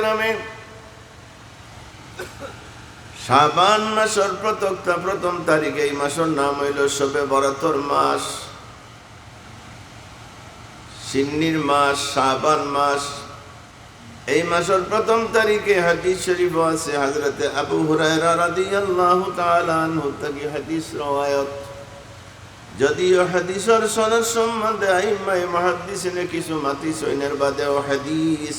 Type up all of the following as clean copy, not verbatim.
ইসলামে শাবান মাসের প্রথম তারিখে এই মাসের নাম হইল শবে বরাতর মাস, সিন্নির মাস, শাবান মাস। এই মাসের প্রথম তারিখে হাদিস শরীফ আছে হযরত আবু হুরায়রা রাদিয়াল্লাহু তাআলা আনহু থেকে হাদিস রওয়ায়াত। যদিও হাদিসের সনদ সম্বন্ধে আইম্মায়ে মুহাদ্দিসিনে কিছু মাতি সৈনের বাদেও হাদিস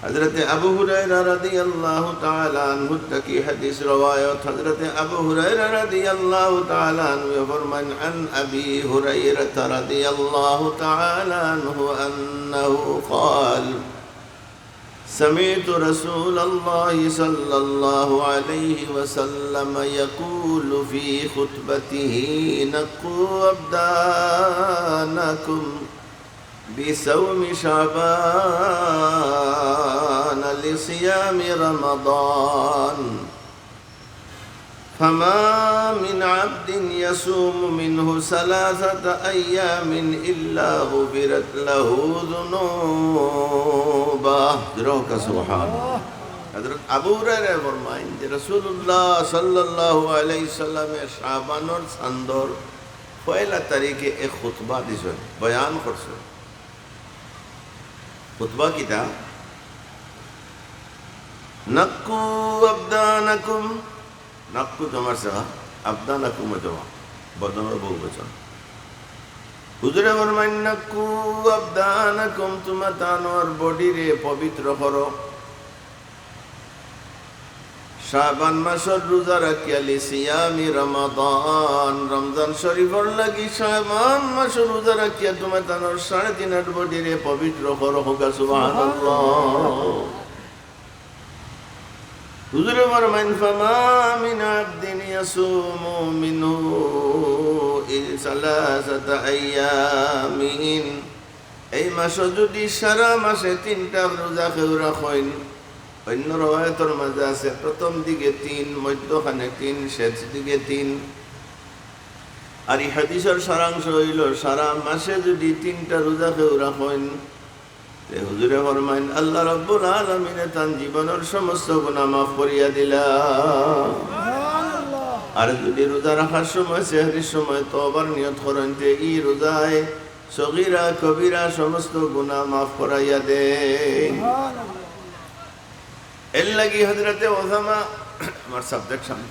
হযরত আবু হুরায়রা রাদিয়াল্লাহু তাআলা আনহু থেকে হাদিস রওয়ায়াত। হযরত আবু হুরায়রা রাদিয়াল্লাহু তাআলা আনহু ফরমান আন আবি হুরায়রা রাদিয়াল্লাহু তাআলা আনহু আন্নাহু قال سمعت رسول الله صلى الله عليه وسلم يقول في خطبته نقوا أبدانكم بصوم شعبان لصيام رمضان فما من عبد يصوم منه 3 أيام إلا غفرت له ذنوبه سبحان الله। হযরত আবু হুরায়রা ফরমায় যে রাসূলুল্লাহ সাল্লাল্লাহু আলাইহি সাল্লামের শাবানের চাঁদর পয়লা তারিখে এক খুতবা দিছেন, বয়ান করছেন। খুতবা কিতা? নাক্কু আবদানাকুম, নাক্কু তোমার সাহা, আবদানাকুম জমা, বদনের বহুবচন। হুজুরে ফরমায় নাক্কু আবদানাকুম, তোমার তানোর বডিরে পবিত্র করো শাবান মাসের রোজা রাখিয়া লিসিয়ামি রমাদান, রমজান শরীফের লাগি শাবান মাসের রোজা রাখিয়া তোমার তানোর 3.5 বডিরে পবিত্র করো। হোকা সুবহানাল্লাহ। হুজুরে ফরমায় ফামা মিন আবদিন ইয়াসুমু মিনহু 3 আইয়ামিন, এই মাসে যদি সারা মাসে 3টা রোজা কেউ রাখেন, অন্য রওয়ায়াতের মাঝে আছে প্রথম দিকে 3, মধ্যখানে 3, শেষ দিকে 3। আর এই হাদিসের সারাংশ হইল সারা মাসে যদি 3টা রোজা কেউ রাখেন, হুজুরে ফরমাইন আল্লাহ রাব্বুল আলামিন তার জীবনের সমস্ত গুনাহ মাফ করিয়া দিলা। আর যদি রোজা রাখার সময়, সেহরির সময় তওবার নিয়ত করেন যে এই রোজায় সগীরা কবিরা সমস্ত গুনাহ মাফ করাইয়া দেন। এর লাগি হযরতে ওসামা, আমার সাবজেক্ট সামনে,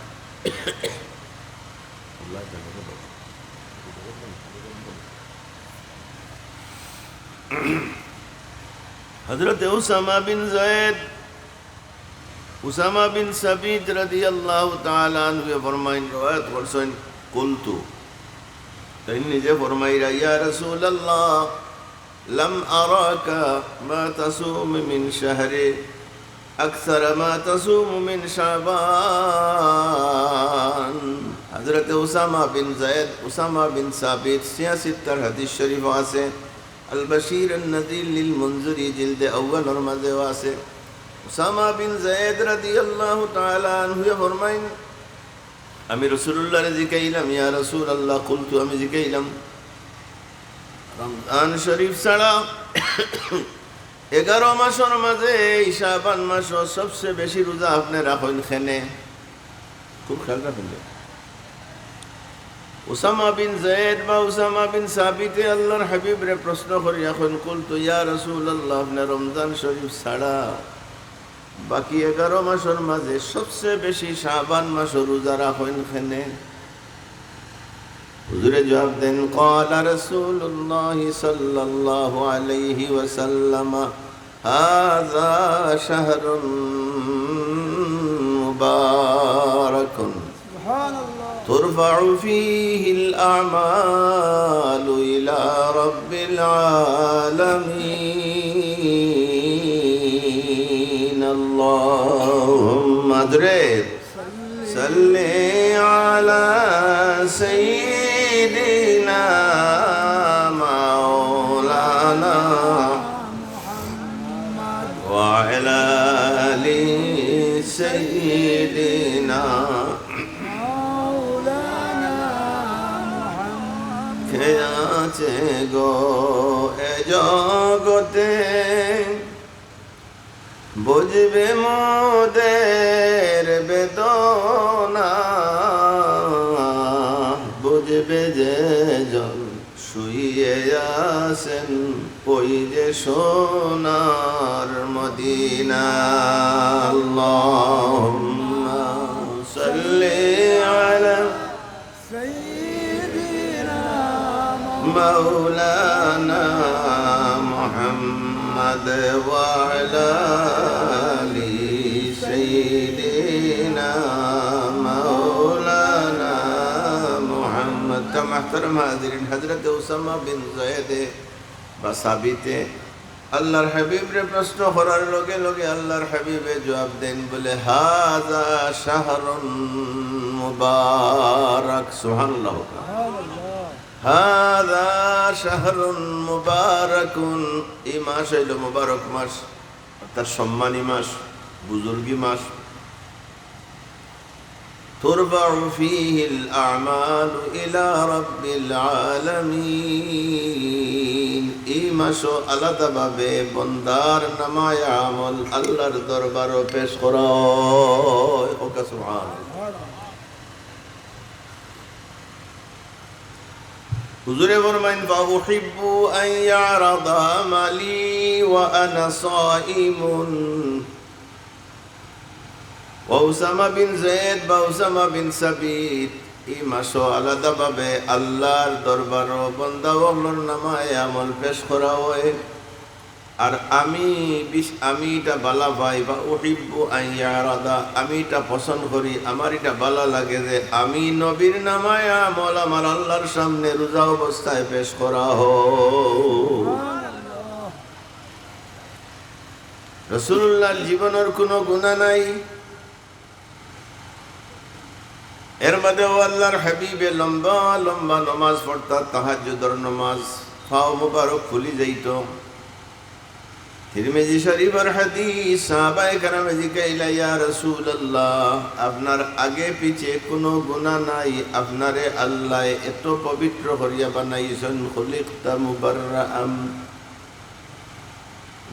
হযরতে উসামা বিন যায়েদ, উসামা বিন সাবিত রাদিয়াল্লাহু তাআলা আনহু ফরমাইন, রওয়ায়াত করছেন, কুলতু, তাই নিজে ফরমাইরা ইয়া রাসূলুল্লাহ লাম আরাকা মা তাসুম মিন শাহরি আকসার মা তাসুম মিন শাবান। হযরতে উসামা বিন যায়েদ, উসামা বিন সাবিত 76 হাদিস শরীফ আছে। আল বাশীর আন নাযীর লিল মুনজিরি জিলদে আউয়াল এর মাঝে আছে। উসামা বিন যায়েদ রাদিয়াল্লাহু তাআলা আনহু ফরমাইন, আমি রাসূলুল্লাহর জিকাইলাম, ইয়া রাসূলুল্লাহ কুলতু, আমি জিকাইলাম রমজান শরীফ ছাড়া 11 মাসের মাঝে এই শাবান মাস সবচেয়ে বেশি রোজা আপনি রাখেন খেনে? খুব খেয়াল রাখেন। উসামা বিন যায়েদ বা উসামা বিন সাবিতে আল্লাহর হাবিবরে প্রশ্ন করি এখন, কুলতু ইয়া রাসূলুল্লাহ, আপনি রমজান শরীফ ছাড়া বাকি 11 মাসের মাঝে সবচেয়ে বেশি শাবান মাস রোজা রাখেন খেনে? হুজুরে জবাব দেন, ক্বালা রাসূলুল্লাহ সাল্লাল্লাহু আলাইহি ওয়াসাল্লাম হাযা শাহরুন মুবারাকুন সুবহানাল্লাহ তুরফাউ ফীহিল আমালু ইলা রাব্বিল আলামিন। আল্লাহুম্মা সাল্লি আলা সাইয়্যিদিনা মাওলানা ওয়া আলা আলি সাইয়্যিদিনা মাওলানা মুহাম্মদ। কে আছে গো এ জগতে বুঝবে মোদের বেদনা, বুঝবে যে জন শুইয়ে আছেন ওই যে সোনার মদিনা। আল্লাহুম্মা সাল্লি আলা সাইয়্যিদিনা মাওলানা মুহাম্মদ ওয়া আলা আলি সাইয়্যিদিনা মাওলানা মুহাম্মদ। মুহতারাম হাজিরিন, হযরত উসামা বিন যায়েদ বা সাবিতে আল্লাহর হাবিবরে প্রশ্ন করার লগে লগে আল্লাহর হাবিবে জবাব দেন বলে, হাযা শাহরুন মুবারাক। সুবহানাল্লাহ। হাযা শাহরুন মুবারাকুন, এই মাস হইল মুবারক মাস, অর্থাৎ সম্মানী মাস, বুজুর্গী মাস। তুরফাউ ফীহিল আমালু ইলা রাব্বিল আলামিন, এই মাসও আলাদাভাবে বন্দার নামায় আমল আল্লাহর দরবারও পেশ করা হয়। ওকে সুবহানাল্লাহ। হুজুরে ফরমাইন, ফাউহিব্বু আন ইয়ারাদা আমালি ওয়া আনা সাইমুন। উসামা বিন যায়েদ বা উসামা বিন সাবিত এই মাসও আলাদাভাবে আল্লাহর দরবারও বান্দাওয়ালার নামায় আমল পেশ করা হয়। আর আমি এটা বালা পাই, বা উহিব্বু আন ইয়ারাদা, আমি এটা পছন্দ করি, আমার এটা বালা লাগে যে আমি নবীর নামায় আমল আমার আল্লাহর সামনে রোজা অবস্থায় পেশ করা হয়। রাসূলুল্লাহর জীবনের কোনো গুনাহ নাই, এর মধ্যেও আল্লাহর হাবিবে লম্বা লম্বা নমাজ পড়তা, তাহাজ্জুদের নমাজ, পাও মুবারক ফুলি যাইত। তিরমিজি শরীফের হাদিস, সাহাবায়ে কেরামে জিজ্ঞাসা, ইয়া রাসূলুল্লাহ, আপনার আগে পিছে কোনো গুনাহ নাই, আপনারে আল্লাহ এত পবিত্র করিয়া বানাইছেন, খুলিকতা মুবাররাআম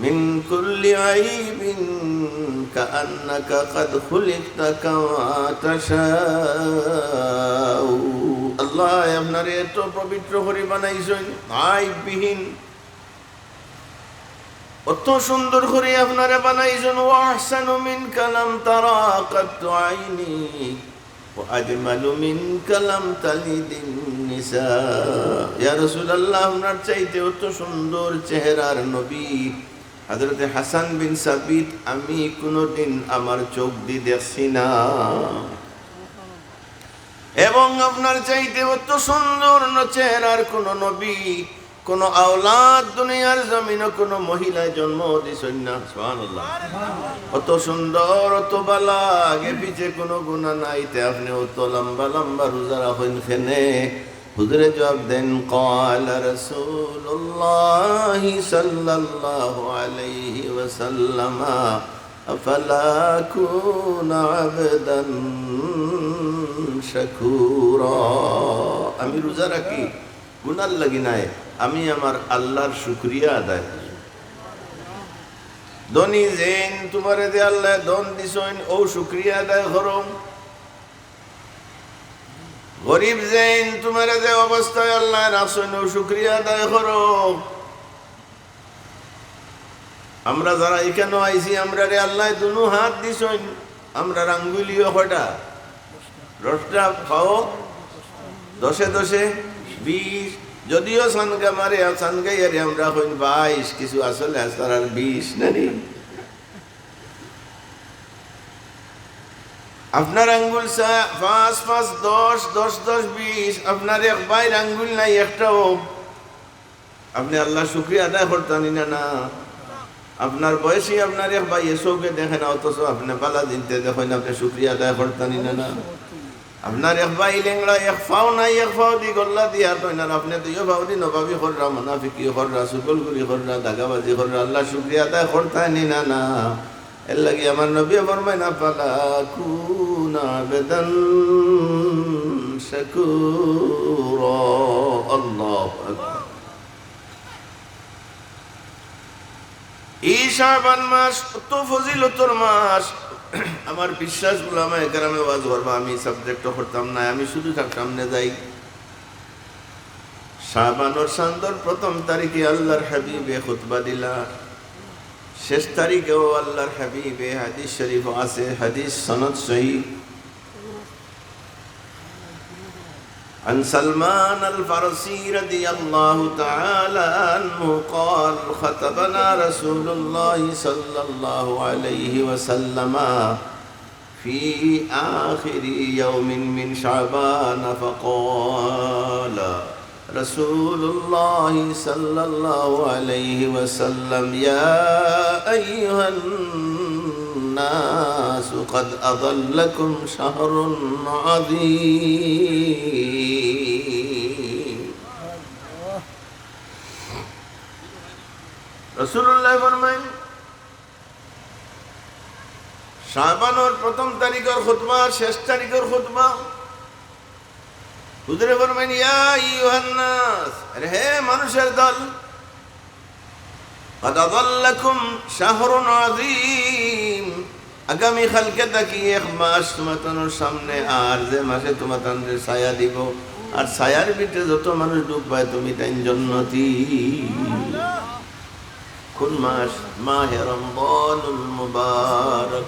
মিন কুল্লি আইবিন কাআন্নাকা কাদ খুলিকতা কামা তাশাউ। আল্লাহ আপনারে এত পবিত্র করে বানাইছেন, আইববিহীন, অত সুন্দর করে আপনারে বানাইছেন। ওয়া আহসানু মিনকা লাম তারা কাত্তু আইনি ওয়া আজমালু মিনকা লাম তালিদিন নিসা। ইয়া রাসূলুল্লাহ, আপনার চাইতে অত সুন্দর চেহারার নবী হযরত হাসান বিন সাবিত আমি কোনোদিন আমার চোখ দিয়ে দেখছি না, এবং আপনার চাইতে অত সুন্দর চেহারার কোন নবী, কোন আওলাদ দুনিয়ার জমিনে কোন মহিলায় জন্ম দিছেন না। সুবহানাল্লাহ। অত সুন্দর, অত বালা, আগে পিছে কোনো গুনাহ নাই, তে আপনি অত লম্বা লম্বা রোজা রাখেন কেনে? হুজুরে জবাব দেন, ক্বালা রাসূলুল্লাহ সাল্লাল্লাহু আলাইহি ওয়াসাল্লাম, আফালা কুনা আবদান শাকুরা। আমি রোজা রাখি গুনার লাগি নাই, আমি আমার আল্লাহর শুকরিয়া আদায় করি। ধনী যেন তোমারে যে আল্লাহ ধন দিছেন, ও শুকরিয়া আদায় করো। গরিব যেন তোমারে যে অবস্থায় আল্লাহ রাখছেন, ও শুকরিয়া আদায় করো। আমরা যারা এখানে আইছি, আমরা রে আল্লাহ দুনো হাত দিছেন, আমরা আঙ্গুলিও কয়টা? 10টা। পাও 10 10 20, যদিও সানগা মারে সানগাই আরে আমরা হইন 22, কিছু আসলে আসার আর 20 নানি। আপনার আঙ্গুল 5 5 10 10 10 20, আপনার এক বাইর আঙ্গুল নাই একটাও, আপনি আল্লাহ শুকরিয়া আদায় করতেন না? আপনার বয়সী আপনার এক ভাই এসবকে দেখে না, অথচ আপনি পালা দিনতে দেখেন, আপনি শুকরিয়া আদায় করতেন না? আপনার এক ভাই লেংড়া, এক ফাও নাই, এক ফাও দি গল্লা দিয়া তো না, আপনি দুইও ফাও দি নবাবি কররা, মুনাফিকি কররা, সুকলগুলি কররা, দাগাবাজি কররা, আল্লাহ শুকরিয়া আদায় করতেন না? এর লাগি আমার নবী ফরমায়, না ফালা কুনা আবদান শাকুরা। আল্লাহু আকবার। এই শাবান মাস কত ফজিলতর মাস। আমার বিশ্বাস উলামায়ে কেরামে ওয়াজ করবা, আমি সাবজেক্টও করতাম না, আমি শুধু সামনে যাই। শাবানোর চাঁদর প্রথম তারিখে আল্লাহর হাবিবে খুতবা দিলা, শেষ তারিখেও আল্লাহর হাবিবে হাদিস শরীফ আছে, হাদিস সনদ সহিহ। عن سلمان الفارسي رضي الله تعالى عنه قال خطبنا رسول الله صلى الله عليه وسلم في آخر يوم من شعبان فقال رسول الله صلى الله عليه وسلم يا أيها الناس قد أضلكم شهر عظيم। রাসূলুল্লাহ ফরমায় শাবানের প্রথম তারিখের খুতবা, শেষ তারিখের খুতবা। হুজুরে ফরমায় ইয়া আইয়ুহান নাস, হে মানুষের দল, قد أضلكم شهر عظيم, আগামী কালকে থাকি এক মাস তোমাদের সামনে, আর যে মাসে তোমাদের ছায়া দিব, আর ছায়ার ভিতরে যত মানুষ ডুব পায় তুমি তাই জান্নাতি। কোন মাস? মাহে রমজানুল মুবারক।